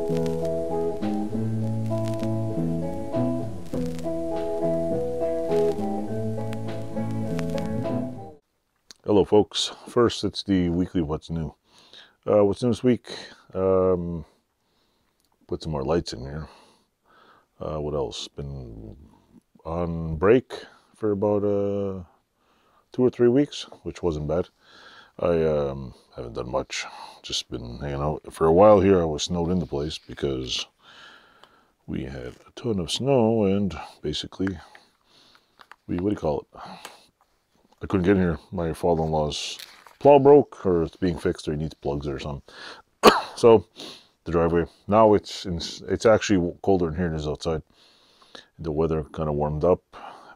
Hello folks, first it's the weekly what's new. What's new this week, put some more lights in here. What else? Been on break for about 2 or 3 weeks, which wasn't bad. I haven't done much, just been hanging out. For a while here I was snowed into place because we had a ton of snow and basically what do you call it? I couldn't get in here. My father-in-law's plow broke, or it's being fixed, or he needs plugs or something. So the driveway, now it's actually colder in here than it is outside. The weather kind of warmed up.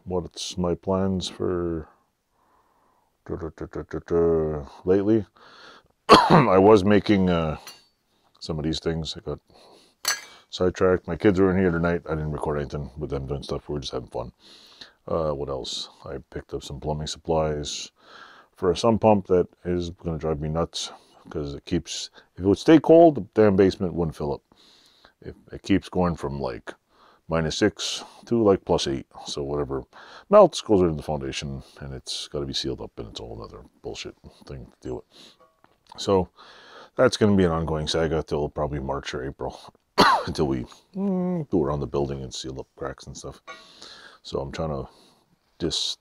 What's my plans for lately? I was making some of these things. I got sidetracked. My kids were in here tonight. I didn't record anything with them doing stuff. We were just having fun. What else? I picked up some plumbing supplies for a sump pump that is going to drive me nuts because it keeps, if it would stay cold, the damn basement wouldn't fill up. It keeps going from like -6 to like +8. So whatever melts goes into the foundation and it's got to be sealed up, and it's a whole other bullshit thing to deal with. So that's going to be an ongoing saga till probably March or April until we go around the building and seal up cracks and stuff. So I'm trying to just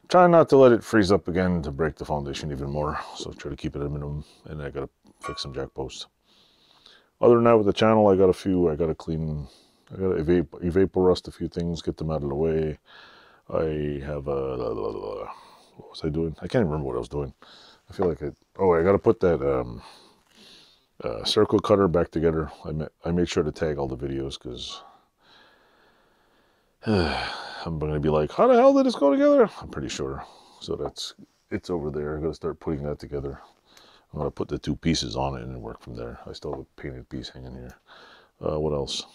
try not to let it freeze up again to break the foundation even more. So try to keep it at a minimum, and I gotta fix some jack posts. Other than that, with the channel, I got to clean, I gotta evapor rust a few things, get them out of the way. I have what was I doing? I can't even remember what I was doing. I feel like I gotta put that circle cutter back together. I made sure to tag all the videos because I'm going to be like, how the hell did this go together? I'm pretty sure. So it's over there. I'm going to start putting that together. I'm going to put the 2 pieces on it and work from there. I still have a painted piece hanging here. What else?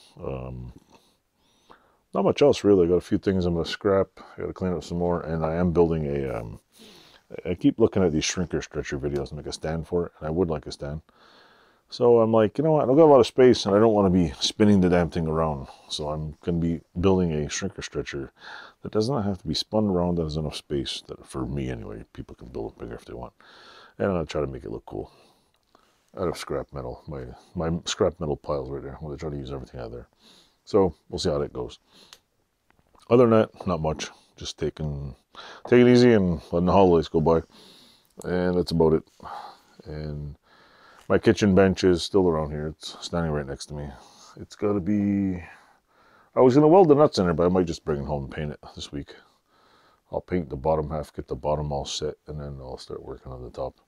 Not much else really. I got a few things I'm going to scrap. I got to clean up some more, and I am building I keep looking at these shrinker stretcher videos to make a stand for it, and I would like a stand. So I'm like, you know what, I've got a lot of space and I don't want to be spinning the damn thing around. So I'm going to be building a shrinker stretcher that does not have to be spun around, that has enough space that, for me anyway, people can build it bigger if they want. And I'm going to try to make it look cool. Out of scrap metal, my scrap metal piles right there. I'm going to try to use everything out of there. So we'll see how that goes. Other than that, not much. Just taking it easy and letting the holidays go by. And that's about it. And my kitchen bench is still around here. It's standing right next to me. It's got to be... I was going to weld the nuts in there, but I might just bring it home and paint it this week. I'll paint the bottom half, get the bottom all set, and then I'll start working on the top.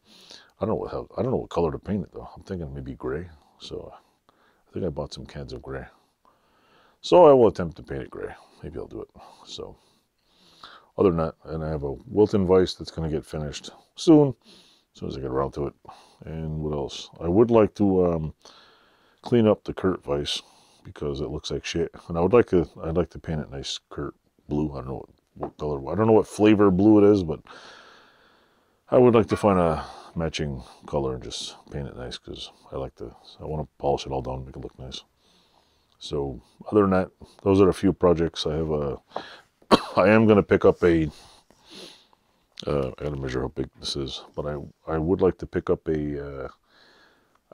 I don't know what color to paint it though. I'm thinking maybe gray. So I think I bought some cans of gray. So I will attempt to paint it gray. Maybe I'll do it. So other than that, and I have a Wilton vise that's going to get finished soon as I get around to it. And what else? I would like to clean up the Kurt vise because it looks like shit. And I'd like to paint it nice Kurt blue. I don't know what color. I don't know what flavor blue it is, but I would like to find a matching color and just paint it nice because I want to polish it all down and make it look nice. So other than that, those are a few projects. I have I am going to pick up I gotta measure how big this is, but I would like to pick up a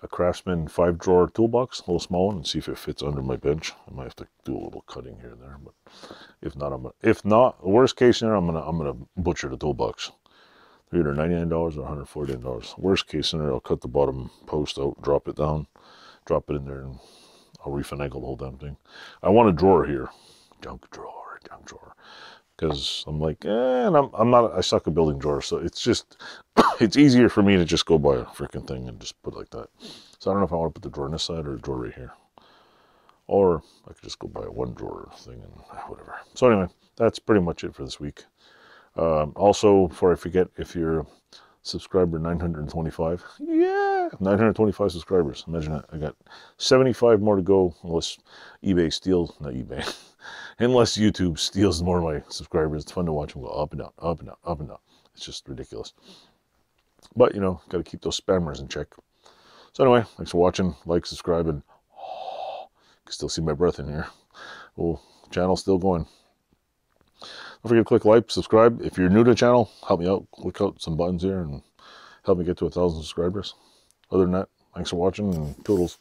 Craftsman 5-drawer toolbox, a little small one, and see if it fits under my bench. I might have to do a little cutting here and there, but if not, worst case scenario, I'm gonna butcher the toolbox. They're either $99 or $149. Worst case scenario, I'll cut the bottom post out, drop it down, drop it in there, and I'll refinagle the whole damn thing. I want a drawer here, junk drawer. Because I'm like, and I suck at building drawers, so it's just, it's easier for me to just go buy a freaking thing and just put it like that. So I don't know if I want to put the drawer on this side or a drawer right here. Or I could just go buy a 1-drawer thing and whatever. So anyway, that's pretty much it for this week. Also, before I forget, if you're subscriber 925, yeah, 925 subscribers. Imagine that. I got 75 more to go, unless eBay steals, not eBay. Unless YouTube steals more of my subscribers. It's fun to watch them go up and down, up and down, up and down. It's just ridiculous. But, you know, got to keep those spammers in check. So anyway, thanks for watching. Like, subscribe, and can still see my breath in here. Oh, channel's still going. Don't forget to click like, subscribe. If you're new to the channel, help me out. Click out some buttons here and help me get to 1,000 subscribers. Other than that, thanks for watching and toodles.